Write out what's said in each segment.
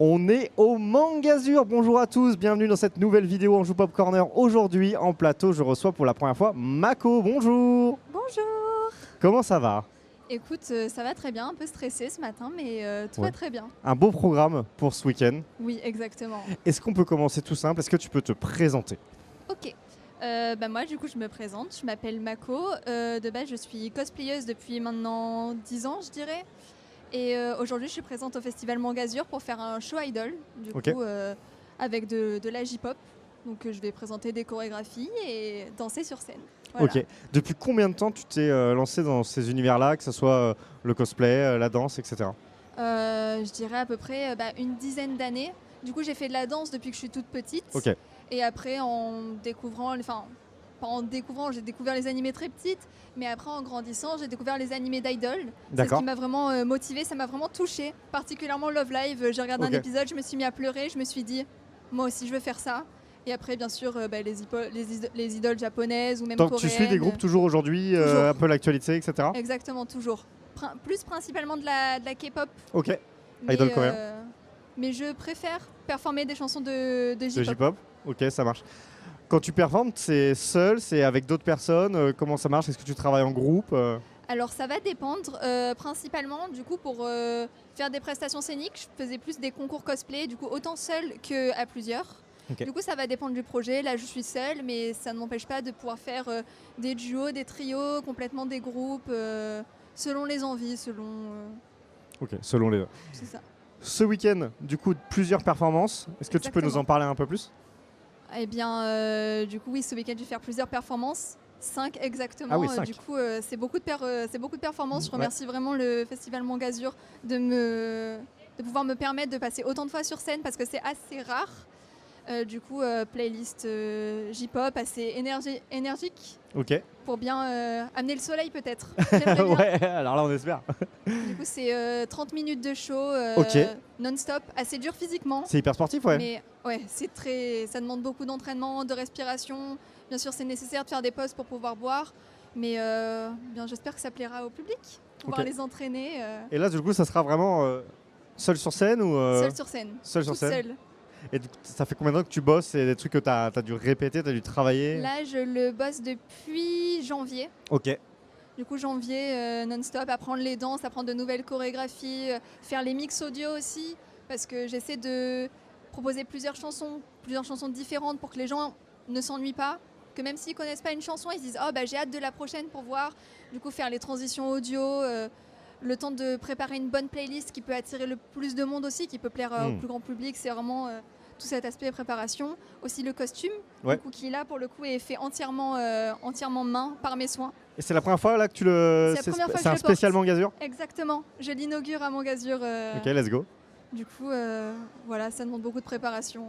On est au Mangazur. Bonjour à tous, bienvenue dans cette nouvelle vidéo en Joue Pop Corner. Aujourd'hui en plateau, je reçois pour la première fois Mako. Bonjour. Bonjour. Comment ça va? Écoute, ça va très bien, un peu stressé ce matin, mais tout Ouais. va très bien. Un beau programme pour ce week-end. Oui, exactement. Est-ce qu'on peut commencer tout simple? Est-ce que tu peux te présenter? Ok. Moi, du coup, je me présente. Je m'appelle Mako. De base, je suis cosplayeuse depuis maintenant 10 ans, je dirais. Et aujourd'hui, je suis présente au Festival Mangazur pour faire un show idol, du Ok. coup, avec de la J-pop. Donc, je vais présenter des chorégraphies et danser sur scène. Voilà. Ok. Depuis combien de temps tu t'es lancé dans ces univers-là, que ce soit le cosplay, la danse, etc. Je dirais à peu près une dizaine d'années. Du coup, j'ai fait de la danse depuis que je suis toute petite. Ok. Et après, pas en découvrant, j'ai découvert les animés très petites, mais après, en grandissant, j'ai découvert les animés d'idol. C'est ce D'accord. qui m'a vraiment motivée, ça m'a vraiment touchée, particulièrement Love Live. J'ai regardé Ok. un épisode, je me suis mis à pleurer, je me suis dit, moi aussi, je veux faire ça. Et après, bien sûr, les idoles japonaises ou même Donc coréennes. tu suis des groupes toujours aujourd'hui, Toujours. un peu l'actualité, etc. Exactement, toujours. Plus principalement de la K-pop. Ok. Mais, Idol coréen. Mais je préfère performer des chansons de De J-pop. J-pop. Ok, ça marche. Quand tu performes, c'est seul, c'est avec d'autres personnes, comment ça marche? Est-ce que tu travailles en groupe? Alors ça va dépendre, principalement du coup pour faire des prestations scéniques, je faisais plus des concours cosplay, du coup autant seul qu'à plusieurs. Ok. Du coup ça va dépendre du projet, là je suis seule mais ça ne m'empêche pas de pouvoir faire des duos, des trios, complètement des groupes, selon les envies, Ok, selon les... c'est ça. Ce week-end, du coup, plusieurs performances. Est-ce que tu peux nous en Exactement. parler un peu plus? Eh bien du coup oui, ce week-end je vais faire plusieurs performances. 5 exactement. Ah oui, 5. Du coup, c'est beaucoup de performances. Je Ouais. remercie vraiment le Festival Mangazur de pouvoir me permettre de passer autant de fois sur scène parce que c'est assez rare. Du coup, playlist J-pop assez énergique Ok. pour bien amener le soleil peut-être. J'aimerais bien. Ouais, alors là, on espère. Du coup, c'est 30 minutes de show Ok. non-stop, assez dur physiquement. C'est hyper sportif, ouais. Mais ouais, ça demande beaucoup d'entraînement, de respiration. Bien sûr, c'est nécessaire de faire des pauses pour pouvoir boire. Mais bien, j'espère que ça plaira au public, pouvoir Ok. les entraîner Et là, du coup, ça sera vraiment seul sur scène ou seul sur scène. seul sur Toute scène? seule. Et du coup, ça fait combien de temps que tu bosses? C'est des trucs que tu as dû répéter, tu as dû travailler? Là, je le bosse depuis janvier. Ok. Du coup, janvier, non-stop, apprendre les danses, apprendre de nouvelles chorégraphies, faire les mix audio aussi, parce que j'essaie de proposer plusieurs chansons différentes pour que les gens ne s'ennuient pas, que même s'ils connaissent pas une chanson, ils se disent « Oh, bah, j'ai hâte de la prochaine pour voir ». Du coup, faire les transitions audio, le temps de préparer une bonne playlist qui peut attirer le plus de monde aussi, qui peut plaire au plus grand public, c'est vraiment tout cet aspect préparation. Aussi le costume, Ouais. du coup, qui là, pour le coup, est fait entièrement main par mes soins. Et c'est la première fois là que tu le... C'est la première fois que C'est je un le spécial porte. Mangazur? Exactement, je l'inaugure à Mangazur. Ok, let's go. Du coup, voilà, ça demande beaucoup de préparation.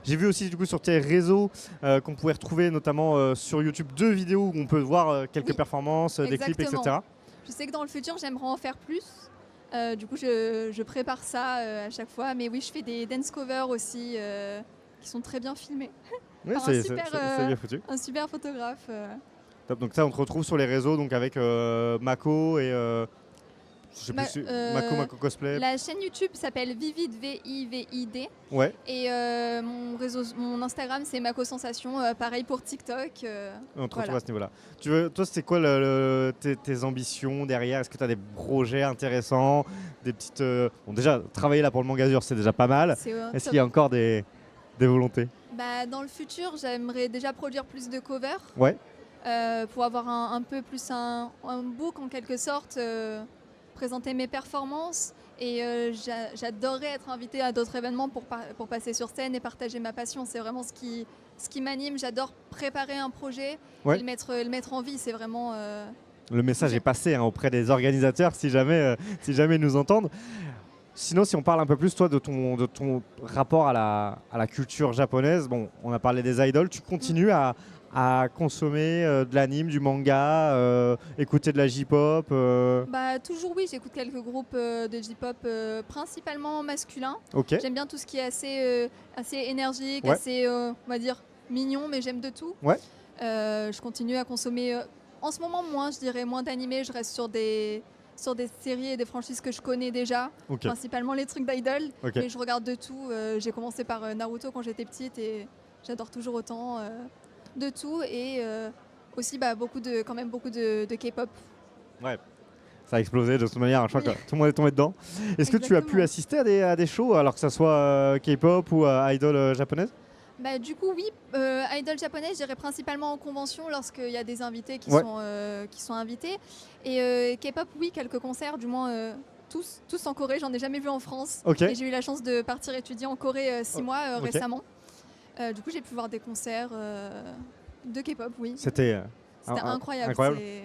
J'ai vu aussi du coup sur tes réseaux qu'on pouvait retrouver notamment sur YouTube 2 vidéos où on peut voir quelques Oui, performances, des clips, exactement. etc. Je sais que dans le futur, j'aimerais en faire plus. Du coup, je prépare ça à chaque fois. Mais oui, je fais des dance covers aussi qui sont très bien filmés. Oui, Par un c'est super, bien foutu. Un super photographe. Top. Donc ça, on te retrouve sur les réseaux donc avec Mako et je sais plus Mako Cosplay. La chaîne YouTube s'appelle Vivid, VIVID. Ouais. Et mon Instagram, c'est Mako Sensation. Pareil pour TikTok. On te retrouve Voilà. à ce niveau-là. Toi, c'était quoi tes ambitions derrière? Est-ce que tu as des projets intéressants, des petites bon, déjà travailler là pour le Mangazur, c'est déjà pas mal. Est-ce qu'il y a encore des volontés? Dans le futur, j'aimerais déjà produire plus de covers. Ouais. Pour avoir un peu plus un book en quelque sorte, présenter mes performances et j'adorerais être invitée à d'autres événements pour passer sur scène et partager ma passion. C'est vraiment ce qui m'anime. J'adore préparer un projet Ouais. et le mettre en vie. C'est vraiment... Le message est passé auprès des organisateurs si jamais ils nous entendent. Sinon, si on parle un peu plus toi de ton rapport à la culture japonaise, bon, on a parlé des idoles, tu continues à consommer de l'anime, du manga, écouter de la J-pop Toujours oui, j'écoute quelques groupes de J-pop principalement masculins. Ok. J'aime bien tout ce qui est assez énergique, Ouais. assez, on va dire, mignon, mais j'aime de tout. Ouais. Je continue à consommer, en ce moment moins, je dirais moins d'animés, je reste sur des sur des séries et des franchises que je connais déjà, Ok. principalement les trucs d'idol. Ok. Mais je regarde de tout. J'ai commencé par Naruto quand j'étais petite et j'adore toujours autant de tout. Et aussi quand même beaucoup de K-pop. Ouais. Ça a explosé de toute manière, je crois Oui. que tout le monde est tombé dedans. Est-ce que tu as pu Exactement. assister à des shows, alors que ce soit K-pop ou idol japonaise? Du coup, oui, idol japonais, je dirais principalement en convention lorsqu'il y a des invités qui Ouais. sont invités. Et K-pop, oui, quelques concerts, du moins tous en Corée. J'en ai jamais vu en France. Ok. Et j'ai eu la chance de partir étudier en Corée 6 mois ok. récemment. Du coup, j'ai pu voir des concerts de K-pop, oui. C'était C'était incroyable. incroyable. C'est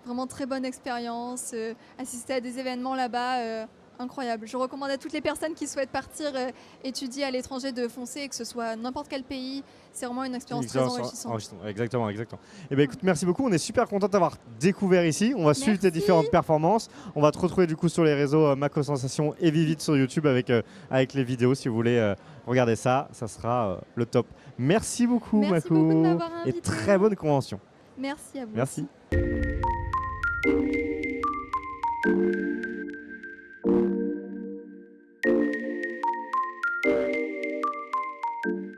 vraiment très bonne expérience. Assister à des événements là-bas, incroyable. Je recommande à toutes les personnes qui souhaitent partir étudier à l'étranger de foncer, que ce soit n'importe quel pays. C'est vraiment une expérience très enrichissante. Exactement. Eh ben, écoute, merci beaucoup. On est super content d'avoir découvert ici. On va suivre tes Merci. différentes performances. On va te retrouver du coup sur les réseaux Mako Sensation et Vivid sur YouTube avec les vidéos. Si vous voulez regarder ça, ça sera le top. Merci beaucoup, Merci Mako. beaucoup de m'avoir Et invité. très bonne convention. Merci à vous. Merci. aussi.